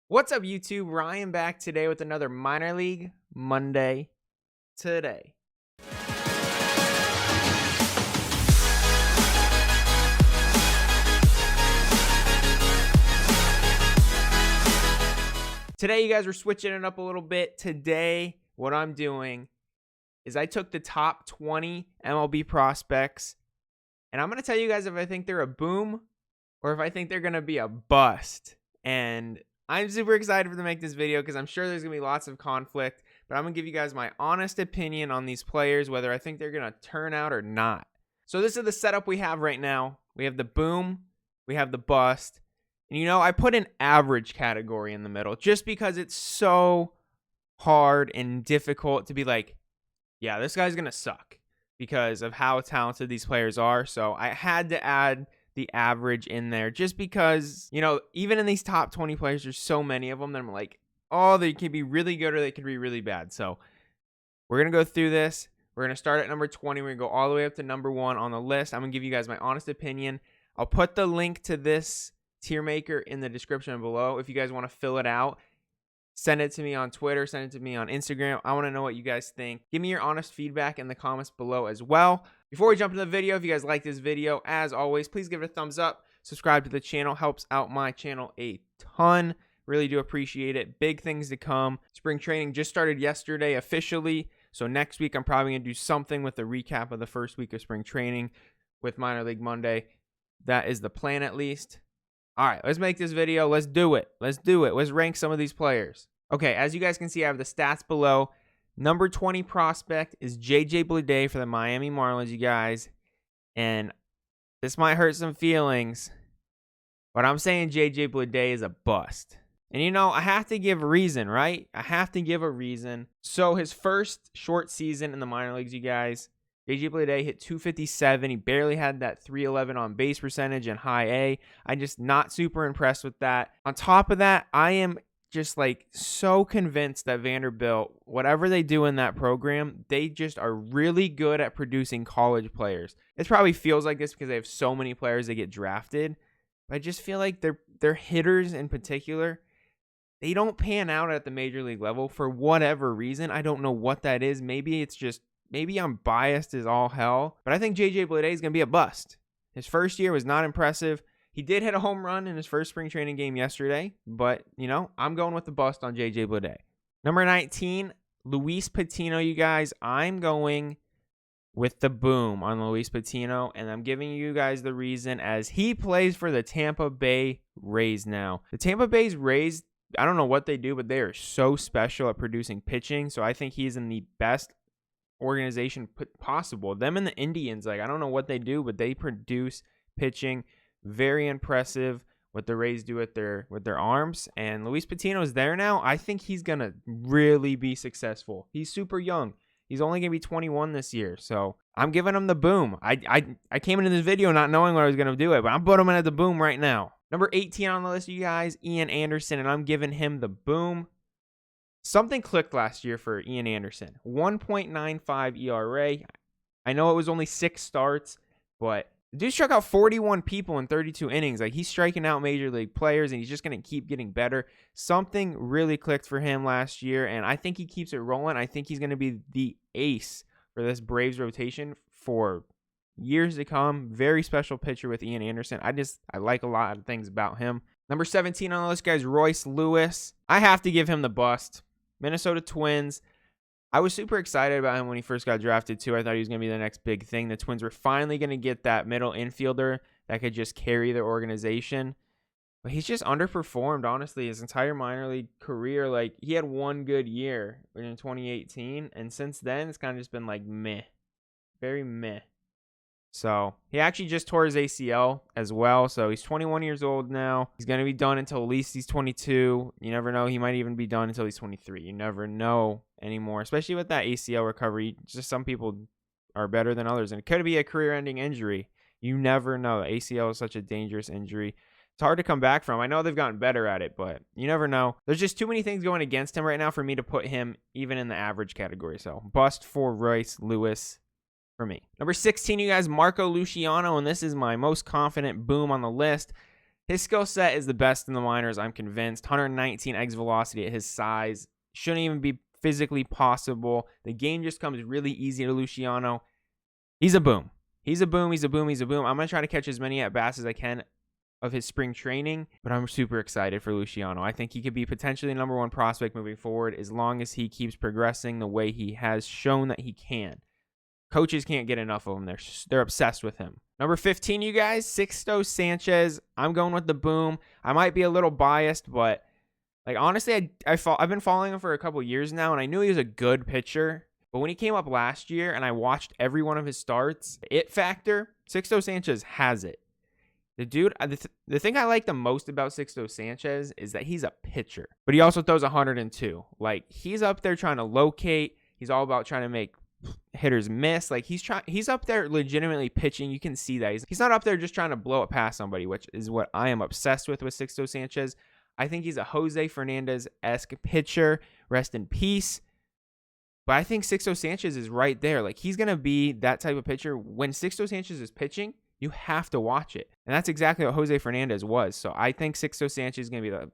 What's up, YouTube? Ryan back today with another Minor League Monday today. Today, you guys, we're switching it up a little bit. Today, what I'm doing is I took the top 20 MLB prospects, and I'm going to tell you guys if I think they're a boom or if I think they're going to be a bust. And I'm super excited to make this video because I'm sure there's going to be lots of conflict, but I'm going to give you guys my honest opinion on these players, whether I think they're going to turn out or not. So this is the setup we have right now. We have the boom, we have the bust, and you know, I put an average category in the middle just because it's so hard and difficult to be like, yeah, this guy's going to suck because of how talented these players are. So I had to add the average in there just because, you know, even in these top 20 players, there's so many of them that I'm like, oh, they could be really good or they could be really bad. So we're going to go through this. We're going to start at number 20. We're going to go all the way up to number 1 on the list. I'm going to give you guys my honest opinion. I'll put the link to this tier maker in the description below. If you guys want to fill it out, send it to me on Twitter, send it to me on Instagram. I want to know what you guys think. Give me your honest feedback in the comments below as well. Before we jump into the video, if you guys like this video, as always, please give it a thumbs up. Subscribe to the channel. Helps out my channel a ton. Really do appreciate it. Big things to come. Spring training just started yesterday officially. So next week, I'm probably going to do something with a recap of the first week of spring training with Minor League Monday. That is the plan at least. All right, let's make this video. Let's do it. Let's do it. Let's rank some of these players. Okay, as you guys can see, I have the stats below. Number 20 prospect is BlueDay for the Miami Marlins, you guys. And this might hurt some feelings, but I'm saying BlueDay is a bust. And you know, I have to give a reason, right? I have to give a reason. So his first short season in the minor leagues, you guys, BlueDay hit 257. He barely had that 311 on base percentage in high A. I'm just not super impressed with that. On top of that, I am just like so convinced that Vanderbilt, whatever they do in that program, they just are really good at producing college players. It probably feels like this because they have so many players that get drafted, but I just feel like their hitters in particular, they don't pan out at the major league level for whatever reason. I don't know what that is. Maybe it's just, maybe I'm biased as all hell, but I think BlueDay is going to be a bust. His first year was not impressive. He did hit a home run in his first spring training game yesterday, but, you know, I'm going with the bust on BlueDay. Number 19, Luis Patino, you guys. I'm going with the boom on Luis Patino, and I'm giving you guys the reason as he plays for the Tampa Bay Rays now. The Tampa Bay Rays, I don't know what they do, but they are so special at producing pitching, so I think he's in the best organization possible. Them and the Indians, like, I don't know what they do, but they produce pitching. Very impressive what the Rays do with their arms. And Luis Patino is there now. I think he's going to really be successful. He's super young. He's only going to be 21 this year. So I'm giving him the boom. I came into this video not knowing what I was going to do it, but I'm putting him at the boom right now. Number 18 on the list, you guys, Ian Anderson, and I'm giving him the boom. Something clicked last year for Ian Anderson. 1.95 ERA. I know it was only 6 starts, but the dude struck out 41 people in 32 innings. Like, he's striking out major league players, and he's just going to keep getting better. Something really clicked for him last year, and I think he keeps it rolling. I think he's going to be the ace for this Braves rotation for years to come. Very special pitcher with Ian Anderson. I like a lot of things about him. Number 17 on the list, guys, Royce Lewis. I have to give him the bust. Minnesota Twins. I was super excited about him when he first got drafted, too. I thought he was going to be the next big thing. The Twins were finally going to get that middle infielder that could just carry their organization. But he's just underperformed, honestly, his entire minor league career. Like, he had one good year in 2018, and since then, it's kind of just been like meh. Very meh. So, he actually just tore his ACL as well. So, he's 21 years old now. He's going to be done until at least he's 22. You never know. He might even be done until he's 23. You never know anymore, especially with that ACL recovery. Just some people are better than others, and it could be a career-ending injury. You never know. The ACL is such a dangerous injury. It's hard to come back from. I know they've gotten better at it, but you never know. There's just too many things going against him right now for me to put him even in the average category. So, bust for Royce Lewis for me. Number 16, you guys, Marco Luciano, and this is my most confident boom on the list. His skill set is the best in the minors, I'm convinced. 119 exit velocity at his size. Shouldn't even be physically possible. The game just comes really easy to Luciano. He's a boom. He's a boom. He's a boom. He's a boom. I'm going to try to catch as many at-bats as I can of his spring training, but I'm super excited for Luciano. I think he could be potentially the #1 prospect moving forward as long as he keeps progressing the way he has shown that he can. Coaches can't get enough of him. They're obsessed with him. Number 15, you guys, Sixto Sanchez. I'm going with the boom. I might be a little biased, but like honestly, I've been following him for a couple years now, and I knew he was a good pitcher. But when he came up last year and I watched every one of his starts, the it factor, Sixto Sanchez has it. The dude, the thing I like the most about Sixto Sanchez is that he's a pitcher, but he also throws 102. Like, he's up there trying to locate. He's all about trying to make hitters miss. Like, he's up there legitimately pitching. You can see that. He's not up there just trying to blow it past somebody, which is what I am obsessed with Sixto Sanchez. I think he's a Jose Fernandez-esque pitcher. Rest in peace. But I think Sixto Sanchez is right there. Like, he's going to be that type of pitcher. When Sixto Sanchez is pitching, you have to watch it. And that's exactly what Jose Fernandez was. So I think Sixto Sanchez is going to be the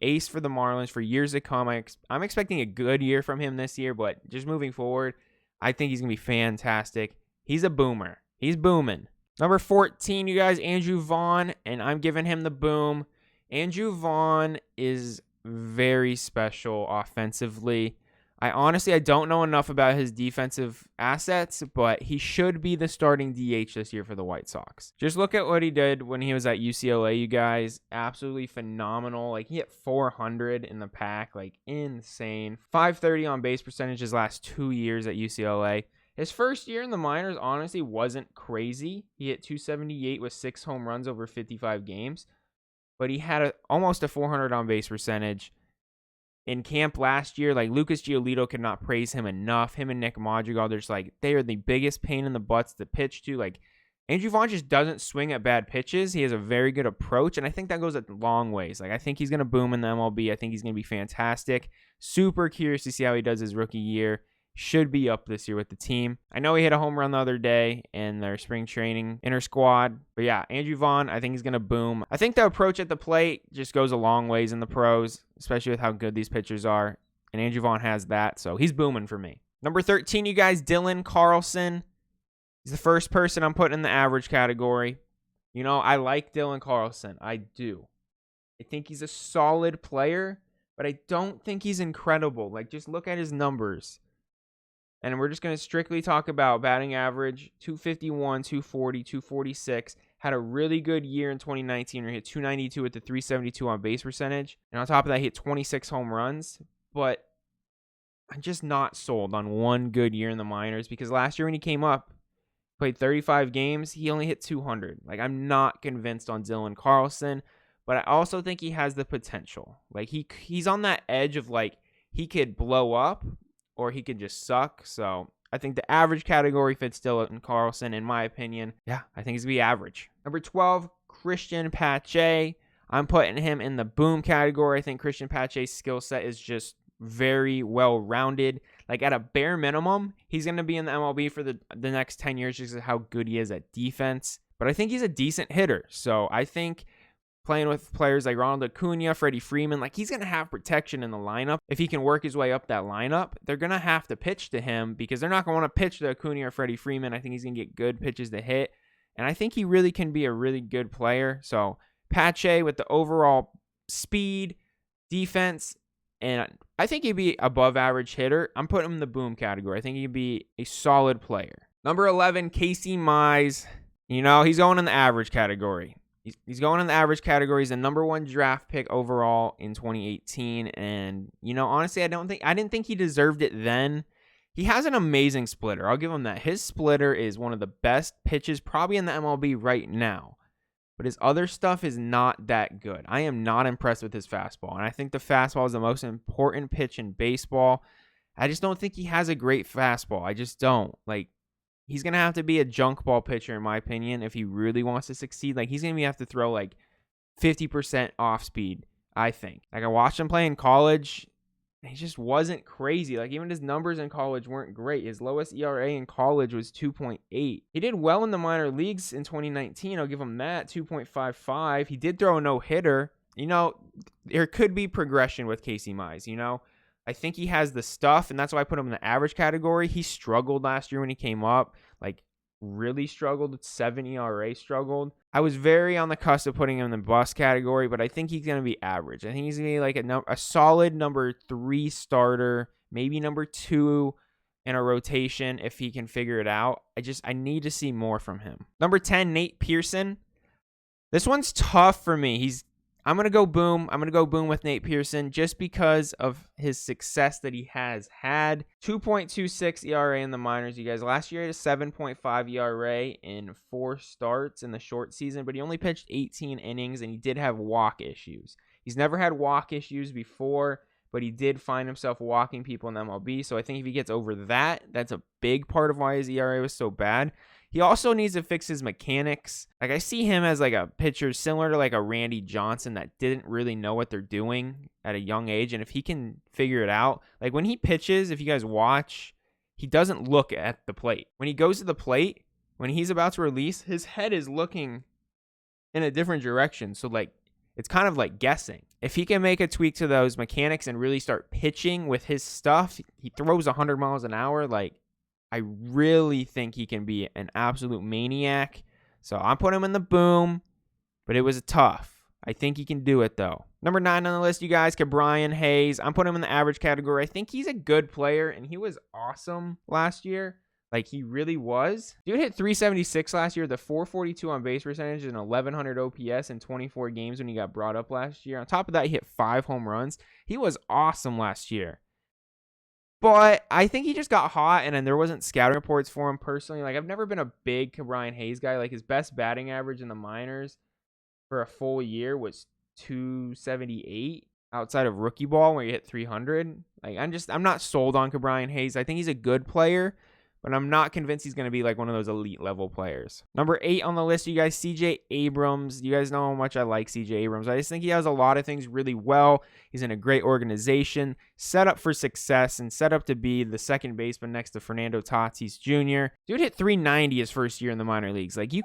ace for the Marlins for years to come. I'm expecting a good year from him this year, but just moving forward, I think he's going to be fantastic. He's a boomer. He's booming. Number 14, you guys, Andrew Vaughn, and I'm giving him the boom. Andrew Vaughn is very special offensively. I don't know enough about his defensive assets, but he should be the starting DH this year for the White Sox. Just look at what he did when he was at UCLA, you guys. Absolutely phenomenal. Like, he hit 400 in the pack. Like, insane. 530 on base percentage his last 2 years at UCLA. His first year in the minors, honestly, wasn't crazy. He hit 278 with 6 home runs over 55 games. But he had almost a 400 on base percentage. In camp last year, like, Lucas Giolito could not praise him enough. Him and Nick Madrigal, they are the biggest pain in the butts to pitch to. Like, Andrew Vaughn just doesn't swing at bad pitches. He has a very good approach, and I think that goes a long ways. Like, I think he's going to boom in the MLB. I think he's going to be fantastic. Super curious to see how he does his rookie year. Should be up this year with the team. I know he hit a home run the other day in their spring training inter-squad. But yeah, Andrew Vaughn, I think he's going to boom. I think the approach at the plate just goes a long ways in the pros, especially with how good these pitchers are. And Andrew Vaughn has that, so he's booming for me. Number 13, you guys, Dylan Carlson. He's the first person I'm putting in the average category. You know, I like Dylan Carlson. I do. I think he's a solid player, but I don't think he's incredible. Like, just look at his numbers. And we're just going to strictly talk about batting average, 251, 240, 246. Had a really good year in 2019 where he hit 292 with the 372 on base percentage. And on top of that, he hit 26 home runs. But I'm just not sold on one good year in the minors because last year when he came up, played 35 games, he only hit 200. Like, I'm not convinced on Dylan Carlson, but I also think he has the potential. Like, he's on that edge of, like, he could blow up or he could just suck. So I think the average category fits Dylan Carlson, in my opinion. Yeah, I think he's going to be average. Number 12, Christian Pache. I'm putting him in the boom category. I think Christian Pache's skill set is just very well-rounded. Like, at a bare minimum, he's going to be in the MLB for the next 10 years just how good he is at defense. But I think he's a decent hitter. So I think playing with players like Ronald Acuna, Freddie Freeman, like, he's going to have protection in the lineup. If he can work his way up that lineup, they're going to have to pitch to him because they're not going to want to pitch to Acuna or Freddie Freeman. I think he's going to get good pitches to hit. And I think he really can be a really good player. So Pache with the overall speed, defense, and I think he'd be above average hitter. I'm putting him in the boom category. I think he'd be a solid player. Number 11, Casey Mize. You know, he's going in the average category. He's going in the average category. He's the number 1 draft pick overall in 2018. And, you know, honestly, I didn't think he deserved it then. He has an amazing splitter. I'll give him that. His splitter is one of the best pitches probably in the MLB right now. But his other stuff is not that good. I am not impressed with his fastball. And I think the fastball is the most important pitch in baseball. I just don't think he has a great fastball. I just don't. Like, he's going to have to be a junk ball pitcher, in my opinion, if he really wants to succeed. Like, he's going to have to throw, like, 50% off speed, I think. Like, I watched him play in college, he just wasn't crazy. Like, even his numbers in college weren't great. His lowest ERA in college was 2.8. He did well in the minor leagues in 2019. I'll give him that, 2.55. He did throw a no-hitter. You know, there could be progression with Casey Mize, you know. I think he has the stuff, and that's why I put him in the average category. He struggled last year when he came up, like really struggled. 7 ERA struggled. I was very on the cusp of putting him in the bust category, but I think he's going to be average. I think he's going to be like a solid number 3 starter, maybe number 2 in a rotation if he can figure it out. I need to see more from him. Number 10, Nate Pearson. This one's tough for me. I'm going to go boom. I'm going to go boom with Nate Pearson just because of his success that he has had. 2.26 ERA in the minors, you guys. Last year he had a 7.5 ERA in 4 starts in the short season, but he only pitched 18 innings, and he did have walk issues. He's never had walk issues before, but he did find himself walking people in MLB, so I think if he gets over that, that's a big part of why his ERA was so bad. He also needs to fix his mechanics. Like, I see him as like a pitcher similar to like a Randy Johnson that didn't really know what they're doing at a young age. And if he can figure it out, like when he pitches, if you guys watch, he doesn't look at the plate. When he goes to the plate, when he's about to release, his head is looking in a different direction. So like, it's kind of like guessing. If he can make a tweak to those mechanics and really start pitching with his stuff, he throws 100 miles an hour. Like, I really think he can be an absolute maniac. So I'm putting him in the boom, but it was tough. I think he can do it, though. Number 9 on the list, you guys, Ke'Bryan Hayes. I'm putting him in the average category. I think he's a good player, and he was awesome last year. Like, he really was. Dude hit 376 last year, the 442 on base percentage, and 1,100 OPS in 24 games when he got brought up last year. On top of that, he hit 5 home runs. He was awesome last year. But I think he just got hot, and then there wasn't scouting reports for him personally. Like, I've never been a big Ke'Bryan Hayes guy. Like, his best batting average in the minors for a full year was 278 outside of rookie ball where he hit 300. Like, I'm not sold on Ke'Bryan Hayes. I think he's a good player, but I'm not convinced he's going to be like one of those elite level players. Number 8 on the list, you guys, CJ Abrams. You guys know how much I like CJ Abrams. I just think he has a lot of things really well. He's in a great organization, set up for success, and set up to be the second baseman next to Fernando Tatis Jr. Dude hit 390 his first year in the minor leagues. Like, you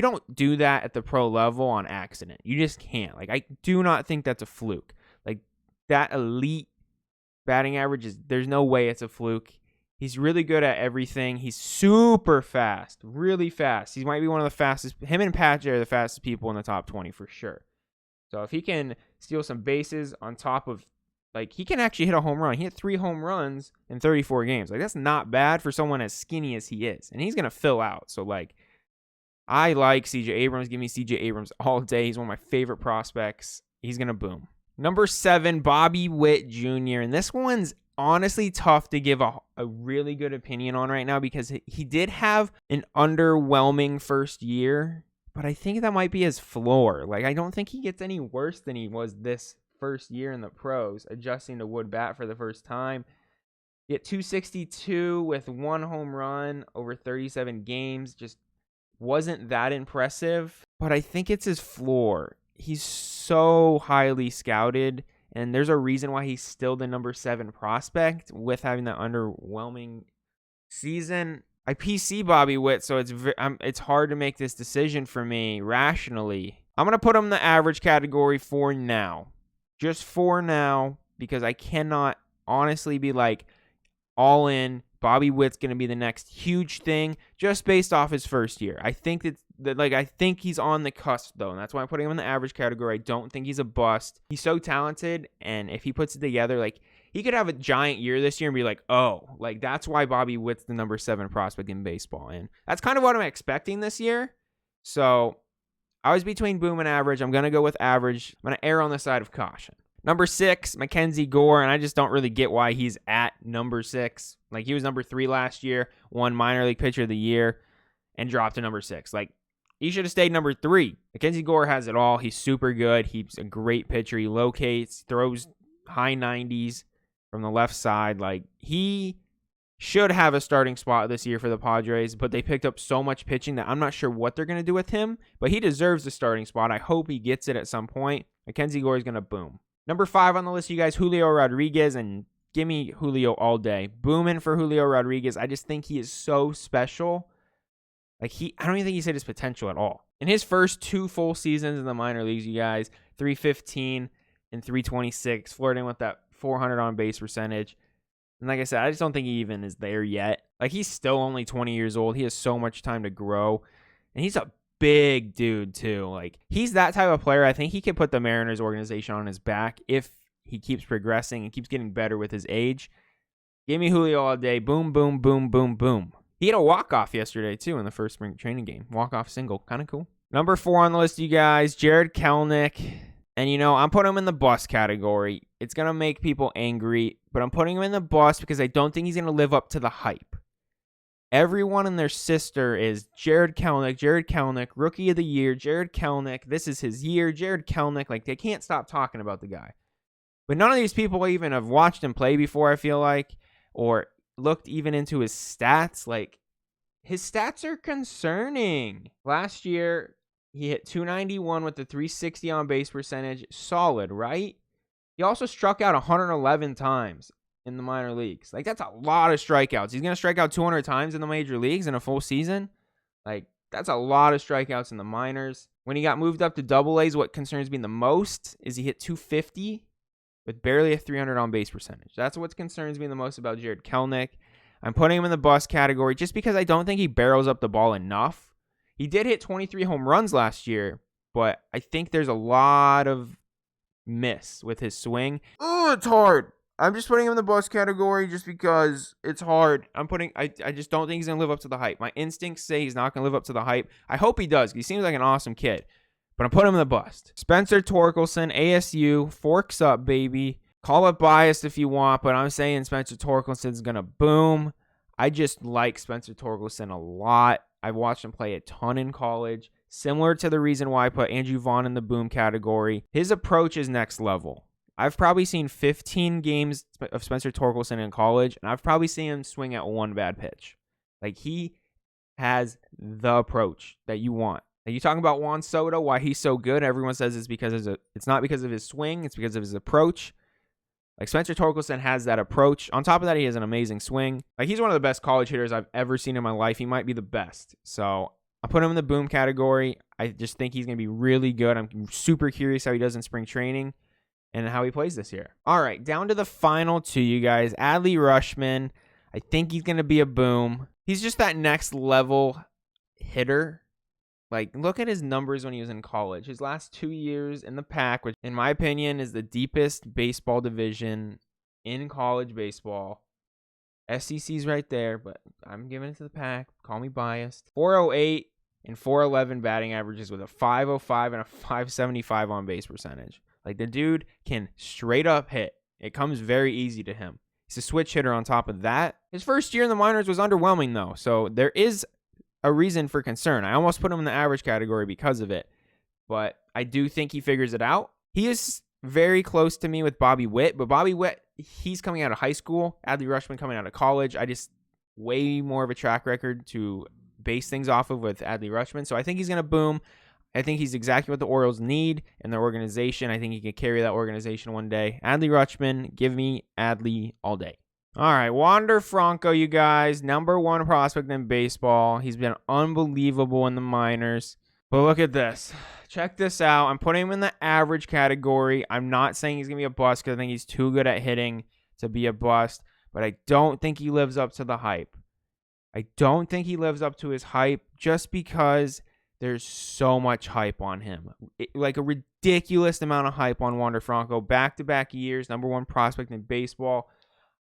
don't do that at the pro level on accident. You just can't. Like, I do not think that's a fluke. Like, that elite batting average there's no way it's a fluke. He's really good at everything. He's super fast, really fast. He might be one of the fastest. Him and Patrick are the fastest people in the top 20 for sure. So if he can steal some bases on top of, like, he can actually hit a home run. He hit 3 home runs in 34 games. Like, that's not bad for someone as skinny as he is. And he's going to fill out. So, like, I like CJ Abrams. Give me CJ Abrams all day. He's one of my favorite prospects. He's going to boom. Number 7, Bobby Witt Jr. And this one's honestly tough to give a really good opinion on right now because he did have an underwhelming first year, but I think that might be his floor. Like, I don't think he gets any worse than he was this first year in the pros, adjusting to wood bat for the first time. He hit 262 with 1 home run over 37 games. Just wasn't that impressive, but I think it's his floor. He's so highly scouted, and there's a reason why he's still the number 7 prospect with having that underwhelming season. I PC Bobby Witt, so it's hard to make this decision for me rationally. I'm going to put him in the average category for now. Just for now, because I cannot honestly be like all in. Bobby Witt's going to be the next huge thing just based off his first year. I think I think he's on the cusp, though, and that's why I'm putting him in the average category. I don't think he's a bust. He's so talented, and if he puts it together, like, he could have a giant year this year and be like, oh, like, that's why Bobby Witt's the number 7 prospect in baseball, and that's kind of what I'm expecting this year. So I was between boom and average. I'm going to go with average. I'm going to err on the side of caution. Number 6, Mackenzie Gore, and I just don't really get why he's at number 6. Like, he was number 3 last year, won minor league pitcher of the year, and dropped to number 6. Like, he should have stayed number 3. Mackenzie Gore has it all. He's super good. He's a great pitcher. He locates, throws high 90s from the left side. Like, he should have a starting spot this year for the Padres, but they picked up so much pitching that I'm not sure what they're going to do with him, but he deserves a starting spot. I hope he gets it at some point. Mackenzie Gore is going to boom. Number 5 on the list, you guys, Julio Rodriguez, and give me Julio all day. Booming for Julio Rodriguez. I just think he is so special. I don't even think he's hit his potential at all. In his first 2 full seasons in the minor leagues, you guys, 315 and 326, flirting with that 400 on base percentage. And like I said, I just don't think he even is there yet. He's still only 20 years old. He has so much time to grow. And he's a big dude, too. He's that type of player. I think he could put the Mariners organization on his back if he keeps progressing and keeps getting better with his age. Give me Julio all day. Boom, boom, boom, boom, boom. He had a walk-off yesterday, too, in the first spring training game. Walk-off single. Kind of cool. Number 4 on the list, you guys, Jarred Kelnick. And, I'm putting him in the bust category. It's going to make people angry, but I'm putting him in the bust because I don't think he's going to live up to the hype. Everyone and their sister is Jarred Kelnick, Rookie of the Year, Jarred Kelnick. This is his year, Jarred Kelnick. They can't stop talking about the guy. But none of these people even have watched him play before, I feel like, or looked even into his stats. His stats are concerning. Last year, he hit 291 with the 360 on base percentage. Solid, right? He also struck out 111 times in the minor leagues. That's a lot of strikeouts. He's going to strike out 200 times in the major leagues in a full season. That's a lot of strikeouts in the minors. When he got moved up to double A's, what concerns me the most is he hit 250 with barely a 300 on base percentage. That's what concerns me the most about Jarred Kelnick. I'm putting him in the bust category just because I don't think he barrels up the ball enough. He did hit 23 home runs last year, but I think there's a lot of miss with his swing. Oh, it's hard. I'm just putting him in the bust category just because it's hard. I just don't think he's going to live up to the hype. My instincts say he's not going to live up to the hype. I hope he does. He seems like an awesome kid. But I'm putting him in the bust. Spencer Torkelson, ASU, forks up, baby. Call it biased if you want, but I'm saying Spencer Torkelson's going to boom. I just like Spencer Torkelson a lot. I've watched him play a ton in college. Similar to the reason why I put Andrew Vaughn in the boom category. His approach is next level. I've probably seen 15 games of Spencer Torkelson in college, and I've probably seen him swing at one bad pitch. He has the approach that you want. You talking about Juan Soto, why he's so good? Everyone says it's not because of his swing, it's because of his approach. Spencer Torkelson has that approach. On top of that, he has an amazing swing. He's one of the best college hitters I've ever seen in my life. He might be the best. So I put him in the boom category. I just think he's going to be really good. I'm super curious how he does in spring training and how he plays this year. All right, down to the final 2, you guys. Adley Rushman. I think he's going to be a boom. He's just that next level hitter. Look at his numbers when he was in college. His last 2 years in the Pac, which in my opinion is the deepest baseball division in college baseball. SEC's right there, but I'm giving it to the Pac. Call me biased. 408 and 411 batting averages with a 505 and a 575 on base percentage. The dude can straight up hit. It comes very easy to him. He's a switch hitter on top of that. His first year in the minors was underwhelming, though, so there is a reason for concern. I almost put him in the average category because of it, but I do think he figures it out. He is very close to me with Bobby Witt, but Bobby Witt, he's coming out of high school. Adley Rushman coming out of college. I just way more of a track record to base things off of with Adley Rushman, so I think he's going to boom. I think he's exactly what the Orioles need in their organization. I think he can carry that organization one day. Adley Rushman, give me Adley all day. All right, Wander Franco, you guys, number 1 prospect in baseball. He's been unbelievable in the minors. But look at this. Check this out. I'm putting him in the average category. I'm not saying he's going to be a bust because I think he's too good at hitting to be a bust. But I don't think he lives up to the hype. I don't think he lives up to his hype just because there's so much hype on him. A ridiculous amount of hype on Wander Franco. Back-to-back years, number 1 prospect in baseball.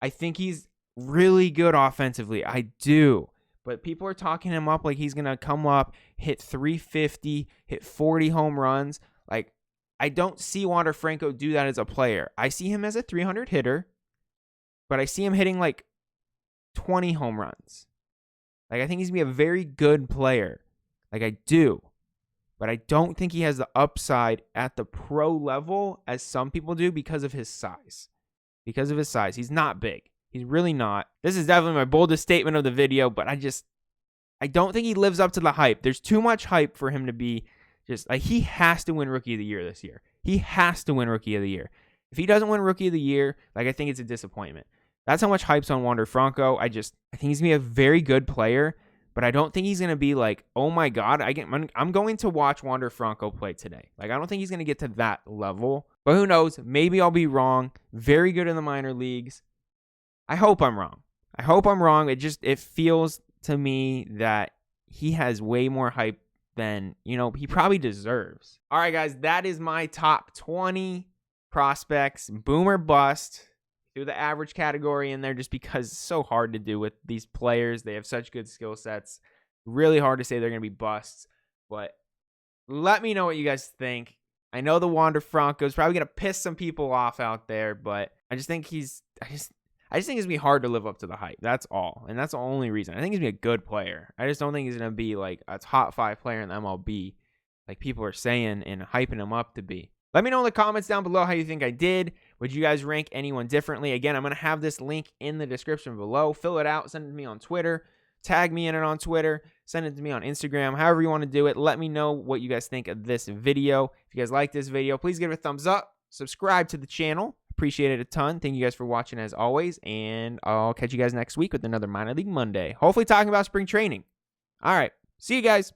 I think he's really good offensively. I do. But people are talking him up like he's going to come up, hit 350, hit 40 home runs. I don't see Wander Franco do that as a player. I see him as a 300 hitter, but I see him hitting 20 home runs. I think he's going to be a very good player. I do. But I don't think he has the upside at the pro level as some people do because of his size. He's not big. He's really not. This is definitely my boldest statement of the video, but I don't think he lives up to the hype. There's too much hype for him to be he has to win Rookie of the Year this year. He has to win Rookie of the Year. If he doesn't win Rookie of the Year, like, I think it's a disappointment. That's how much hype's on Wander Franco. I think he's going to be a very good player, but I don't think he's going to be like, oh my God, I'm going to watch Wander Franco play today. Like, I don't think he's going to get to that level, but who knows? Maybe I'll be wrong. Very good in the minor leagues. I hope I'm wrong. It feels to me that he has way more hype than, he probably deserves. All right, guys, that is my top 20 prospects, boom or bust. Threw the average category in there just because it's so hard to do with these players. They have such good skill sets. Really hard to say they're going to be busts, but let me know what you guys think. I know the Wander Franco is probably going to piss some people off out there, but I just think it's going to be hard to live up to the hype. That's all. And that's the only reason. I think he's going to be a good player. I just don't think he's going to be like a top 5 player in the MLB like people are saying and hyping him up to be. Let me know in the comments down below how you think I did. Would you guys rank anyone differently? Again, I'm going to have this link in the description below. Fill it out. Send it to me on Twitter. Tag me in it on Twitter. Send it to me on Instagram. However you want to do it. Let me know what you guys think of this video. If you guys like this video, please give it a thumbs up. Subscribe to the channel. Appreciate it a ton. Thank you guys for watching as always. And I'll catch you guys next week with another Minor League Monday. Hopefully talking about spring training. All right. See you guys.